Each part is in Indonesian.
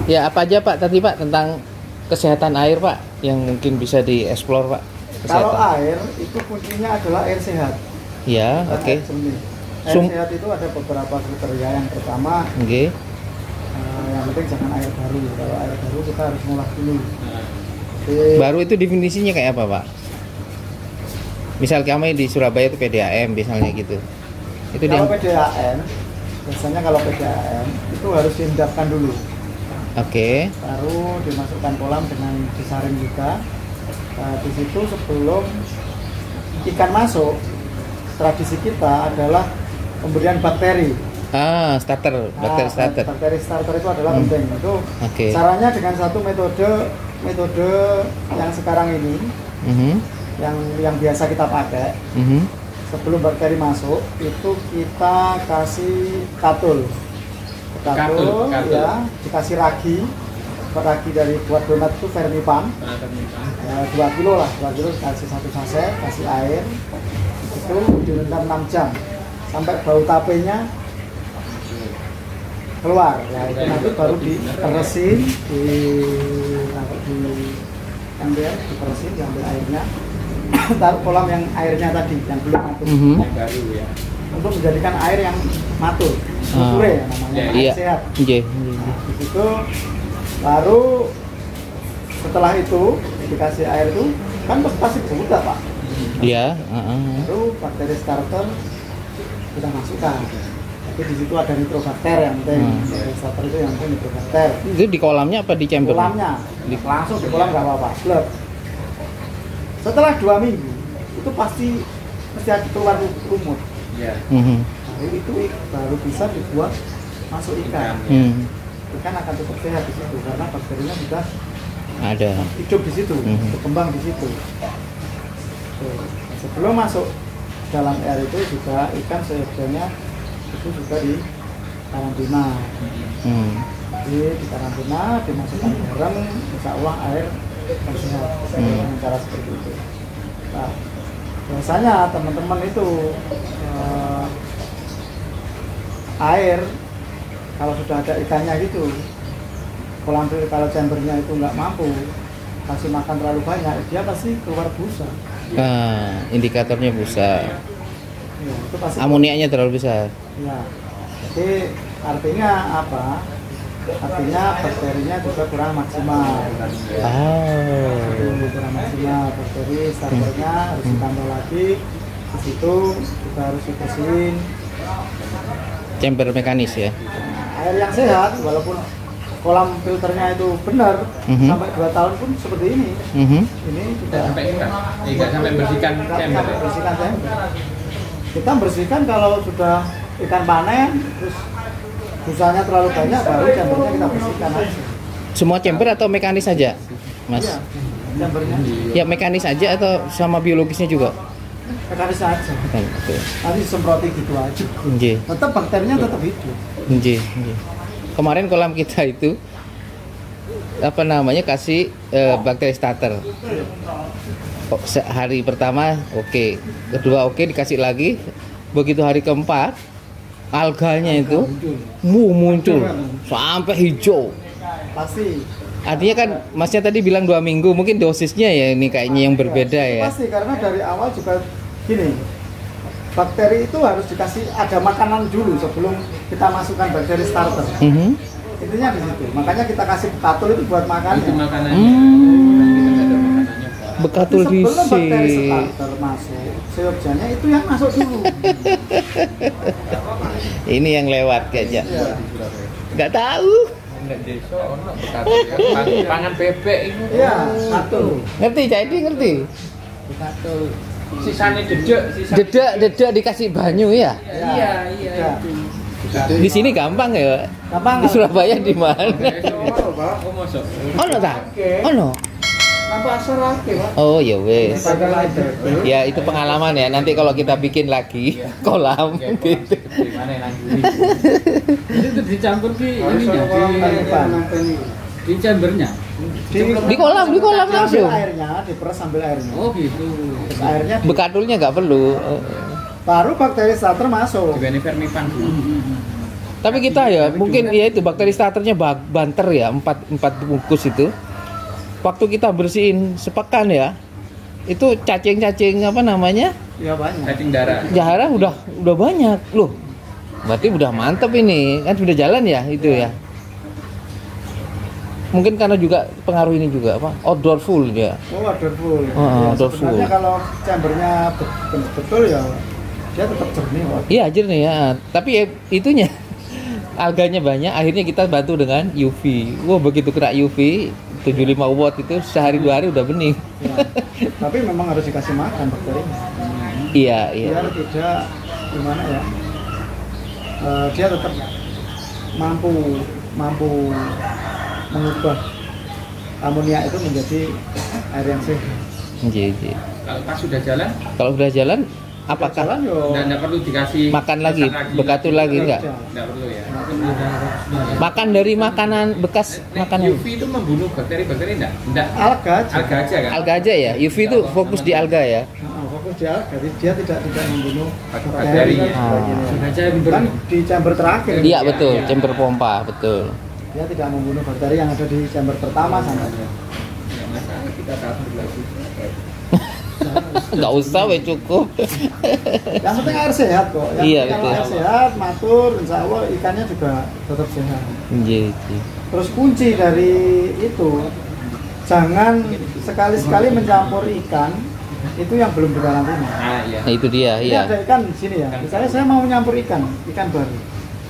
Ya, apa aja Pak tadi Pak tentang kesehatan air Pak yang mungkin bisa dieksplor Pak? Kalau air itu kuncinya adalah air sehat. Ya, oke. Air sehat itu ada beberapa kriteria. Yang pertama, yang penting jangan air baru. Kalau air baru kita harus ngolah dulu. Baru itu definisinya kayak apa Pak? Misal kami di Surabaya itu PDAM misalnya gitu. Itu kalau PDAM, biasanya kalau PDAM itu harus diendapkan dulu. Oke. Baru dimasukkan kolam dengan disaring juga. Nah, di situ sebelum ikan masuk, tradisi kita adalah pemberian bakteri. Starter, bakteri starter. Bakteri starter itu adalah penting. Itu caranya dengan satu metode yang sekarang ini, yang biasa kita pakai. Sebelum bakteri masuk, itu kita kasih katul ya, dikasih ragi dari buat donat itu Vermipan ya, 2 kilo lah, 2 kilo kasih 1 saset, kasih air itu direndam 6 jam sampai bau tapenya keluar ya, itu nanti baru diperesin diperesin, diambil airnya taruh kolam yang airnya tadi yang belum matur yang baru ya, untuk menjadikan air yang matur ya namanya, air sehat. Nah, di situ baru setelah itu dikasih air itu kan pasti buta Pak. Iya. Baru bakteri starter kita masukkan. Jadi di situ ada nitrobakter yang penting. Bakteri starter itu yang penting nitrobakter. Itu di kolamnya apa di chamber? Kolamnya. Langsung di kolam nggak apa-apa. Setelah 2 minggu itu pasti ada keluar lumut. Nah, itu baru bisa dibuat masuk ikan. Ikan akan tetap sehat di situ karena bakterinya sudah ada hidup di situ, berkembang di situ. Sebelum masuk dalam air itu juga ikan seyogyanya itu juga di karantina. Jadi di karantina dimasukkan garam, insya Allah air akan sehat dengan cara seperti itu. Nah, biasanya teman-teman itu air kalau sudah ada ikannya gitu, kalau chambernya itu nggak mampu kasih makan terlalu banyak, dia pasti keluar busa. Indikatornya busa. Ya, itu pasti amoniaknya terlalu besar. Ya, jadi artinya apa? Artinya bakterinya juga kurang maksimal. Kurang maksimal, bakteri starternya harus ditambah lagi. Di situ kita harus dibersihin. Chamber mekanis ya. Air yang sehat, walaupun kolam filternya itu benar, sampai 2 tahun pun seperti ini. Ini tidak sampai bersihkan chamber. Kita bersihkan kalau sudah ikan panen, terus busanya terlalu banyak, baru chambernya kita bersihkan aja. Semua chamber atau mekanis saja, Mas? Iya, chambernya. Ya mekanis aja atau sama biologisnya juga? Mekanis aja. Nanti semproti gitu aja. Tetap bakterinya tetap hidup. Kemarin kolam kita itu kasih bakteri starter. Hari pertama oke, kedua oke, dikasih lagi. Begitu hari keempat alganya itu muncul sampai hijau. Pasti. Artinya kan Masnya tadi bilang 2 minggu, mungkin dosisnya ya ini kayaknya yang berbeda ya. Pasti, karena dari awal juga gini, bakteri itu harus dikasih ada makanan dulu sebelum kita masukkan bakteri starter. Intinya di situ. Makanya kita kasih bekatul itu buat makan. Itu makanannya. Bekatul sebelum bakteri fisik. starter masuk, seyogjanya itu yang masuk dulu. Ini yang lewat kayaknya. Nggak tahu. Nek desa ono bekatul pangan bebek itu. Iya, satu. Ngerti, jadi ngerti. Bekatul. Sisane dedek, Dedak dikasih banyu ya. Iya, Di sini gampang ya. Gampang. Di Surabaya di mana? Oh, mosok. Ono ta? Ono. Nampak serake, Pak. Oh ya wes. Padahal itu. Ya itu pengalaman ya. Nanti kalau kita bikin lagi kolam gitu. Gimana nangguri? Itu dicampur di ini di chambernya. Di kolam langsung. Airnya, diperes sambil airnya. Oh gitu. Terus airnya Bekatulnya nggak perlu. baru bakteri starter masuk. Dibanding vermipan dulu. Tapi kita ya mungkin ya itu bakteri starternya banter ya 4 bungkus itu. Waktu kita bersihin sepekan ya, itu cacing-cacing apa namanya? Ya banyak. Cacing darah. Jahara udah banyak loh. Berarti udah mantep ini kan sudah jalan ya itu ya. Mungkin karena juga pengaruh ini juga apa? Outdoor full ya. Oh, outdoor full. Outdoor full. Sebenarnya kalau chambernya betul ya dia tetap jernih kok. Iya jernih ya. Tapi ya, itunya alganya banyak. Akhirnya kita bantu dengan UV. Wah begitu kena UV 75 watt itu sehari 2 hari udah bening. Ya. Tapi memang harus dikasih makan bakterinya. Iya. Biar tidak gimana ya? Dia tetap mampu mengubah amonia itu menjadi air yang sehat. Jadi. Kalau sudah jalan, apakah Nggak perlu dikasih makan lagi, bekatul lagi enggak? Nggak perlu ya. Makan dari makanan bekas makanan. UV itu membunuh bakteri enggak? Enggak. Alga Alga aja kan? Alga aja ya. UV itu fokus di alga ya. Fokus di alga, jadi dia tidak membunuh bakteri. Kan di chamber terakhir. Iya betul, chamber pompa betul. Dia tidak membunuh bakteri yang ada di chamber pertama sama dia. Kita tabur lagi. Nggak usah, we cukup. Yang penting air sehat kok. Yang Iya, penting kalau betul. air sehat, matur, insya Allah ikannya juga tetap sehat. Jadi. Terus kunci dari itu, jangan sekali-sekali mencampur ikan itu yang belum dikarantina. Nah, iya. Nah itu dia, Jadi iya. ada ikan di sini ya. Misalnya saya mau menyampur ikan baru,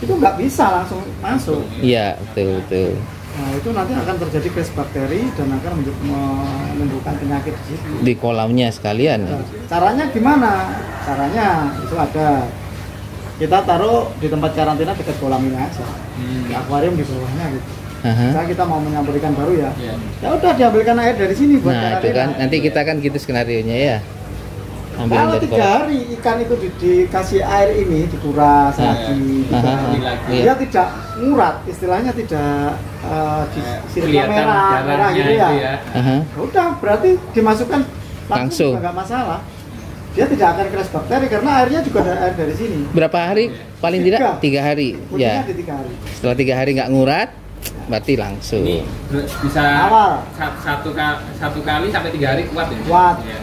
itu nggak bisa langsung masuk. Iya, betul. Nah itu nanti akan terjadi crash bakteri dan akan menimbulkan penyakit di situ. Di kolamnya sekalian. Nah, caranya gimana? Caranya itu ada. Kita taruh di tempat karantina dekat kolam ini aja. Di akuarium di bawahnya gitu. Misalnya kita mau menyampur ikan baru ya. Ya udah diambilkan air dari sini buat Nah itu kan nanti kita kan gitu skenarionya ya. Ambil kalau dari 3 kolam. hari ikan itu dikasih air ini dikuras lagi, dia tidak ngurat, istilahnya tidak di siripnya merah gitu ya. Udah berarti dimasukkan langsung juga nggak masalah. Dia tidak akan crash bakteri karena airnya juga ada air dari sini. Berapa hari? Paling tidak 3 hari. Kuncinya Ya. di 3 hari. Setelah 3 hari nggak ngurat, berarti langsung. Ini bisa Awal. satu kali sampai 3 hari kuat ya? Kuat. Iya.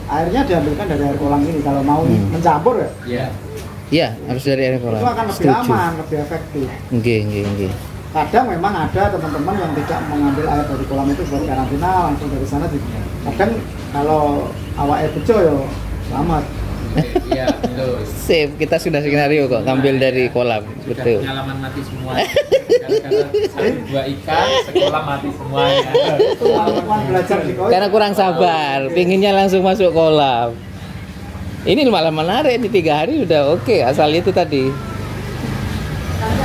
Airnya diambilkan dari air kolam ini kalau mau mencampur ya. Iya. Iya, harus dari air kolam. Itu akan lebih aman, lebih efektif. Nggih. Kadang memang ada teman-teman yang tidak mengambil air dari kolam itu buat karantina langsung dari sana. Kadang kalau awak air bejo ya selamat. Iya, betul. Sip, kita sudah skenario kok ngambil dari kolam, betul. Pengalaman mati semua. Gara-gara buah ikan, sekolah mati semuanya. Itu teman belajar di kolam. Karena kurang sabar, pinginnya langsung masuk kolam. Ini malah menarik di 3 hari udah oke, asal itu tadi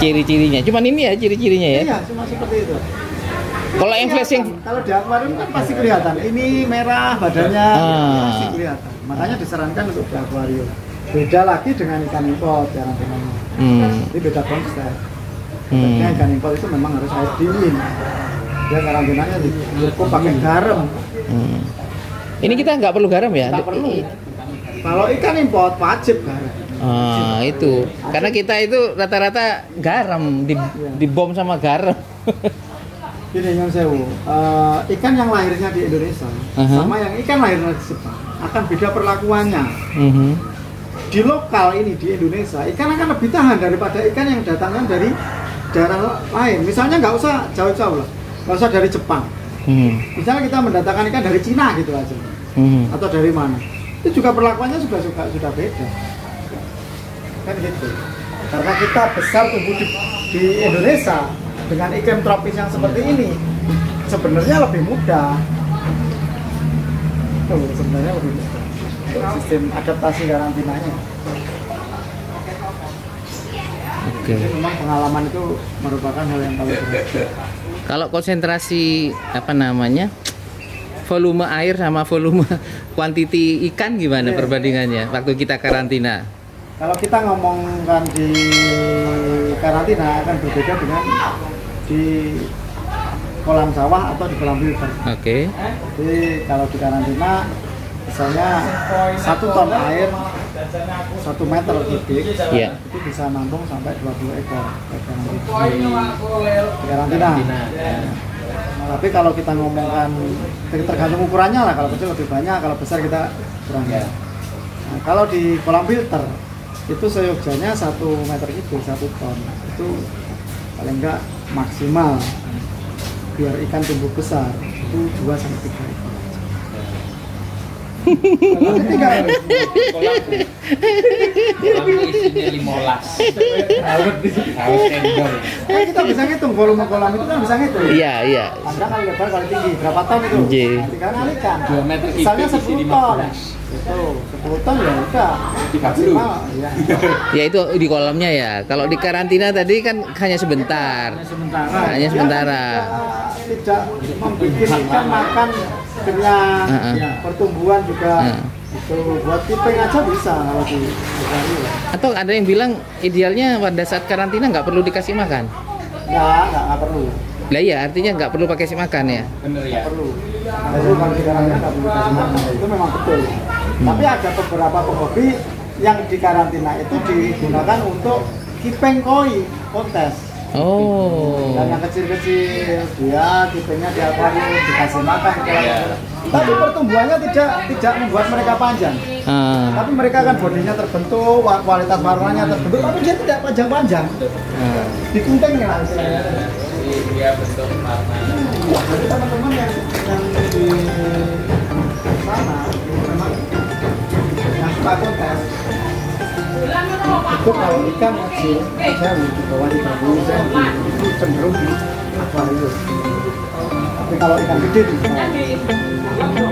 ciri-cirinya. Cuman ini ya ciri-cirinya ya. Iya, cuma seperti itu. Kalau yang flashing, Kalau di akuarium kan pasti kelihatan. Ini merah badannya, pasti kelihatan. Makanya disarankan untuk di akuarium. Beda lagi dengan ikan import karantinanya. Jadi beda konsep. Konsepnya ikan import itu memang harus air dingin. Dia karantinanya cukup pakai garam. Ini kita nggak perlu garam ya? Nggak perlu. Kalau ikan import wajib garam. Itu karena kita itu rata-rata garam, dibom sama garam. Gini yang sewu, ikan yang lahirnya di Indonesia sama yang ikan lahirnya di Jepang akan beda perlakuannya. Di lokal ini di Indonesia ikan akan lebih tahan daripada ikan yang datangnya dari daerah lain. Misalnya nggak usah jauh-jauh lah, nggak usah dari Jepang. Misalnya kita mendatangkan ikan dari Cina gitu aja, atau dari mana, itu juga perlakuannya sudah beda, kan gitu. Karena kita besar tumbuh di Indonesia dengan iklim tropis yang seperti ini, sebenarnya lebih mudah. Sebenarnya lebih mudah sistem adaptasi karantinanya. Oke. Jadi memang pengalaman itu merupakan hal yang paling berat. Kalau konsentrasi apa namanya volume air sama volume kuantiti ikan gimana perbandingannya waktu kita karantina? Kalau kita ngomongkan di karantina akan berbeda dengan di kolam sawah atau di kolam filter. Oke. Jadi kalau di karantina misalnya 1 ton air 1 meter kubik itu bisa nampung sampai 20 ekor di karantina. Tapi kalau kita ngomongkan tergantung ukurannya lah, kalau kecil lebih banyak, kalau besar kita kurangi. Nah, kalau di kolam filter itu seyogyanya 1 meter itu 1 ton itu paling enggak maksimal biar ikan tumbuh besar itu 2-3 ekor. Kolam isinya 15. Haus endol. Kan kita bisa ngitung volume kolam itu kan bisa ngitung. Iya. Panjang kali lebar kali tinggi berapa ton itu? Tinggal kalikan. 2 meter kubik Misalnya isi 10 ton. 15. Itu 10 ton ya udah 30. Ya. Ya itu di kolamnya ya. Kalau di karantina tadi kan hanya sebentar. Hanya sementara. Tidak membuat ikan makan kenyang, pertumbuhan juga. Itu buat keeping aja bisa kalau di Atau ada yang bilang idealnya pada saat karantina nggak perlu dikasih makan. nggak perlu. Lah ya artinya nggak perlu pakai makan ya. Bener ya. Nggak perlu kalau di karantina nggak perlu kasih makan. Itu memang betul. Tapi ada beberapa penghobi yang di karantina itu digunakan untuk keeping koi kontes. Oh. Dan yang kecil-kecil dia tipenya di akuarium dikasih makan tapi pertumbuhannya tidak membuat mereka panjang. Tapi mereka kan bodinya terbentuk, kualitas warnanya terbentuk, tapi dia tidak panjang-panjang. Dikunting ya. Dia bentuk warna. Jadi teman-teman yang di sana memang yang suka kontes itu kalau ikan kecil jauh di bawah 30 cm itu cenderung di akuarium. Tapi kalau ikan gede di bawah.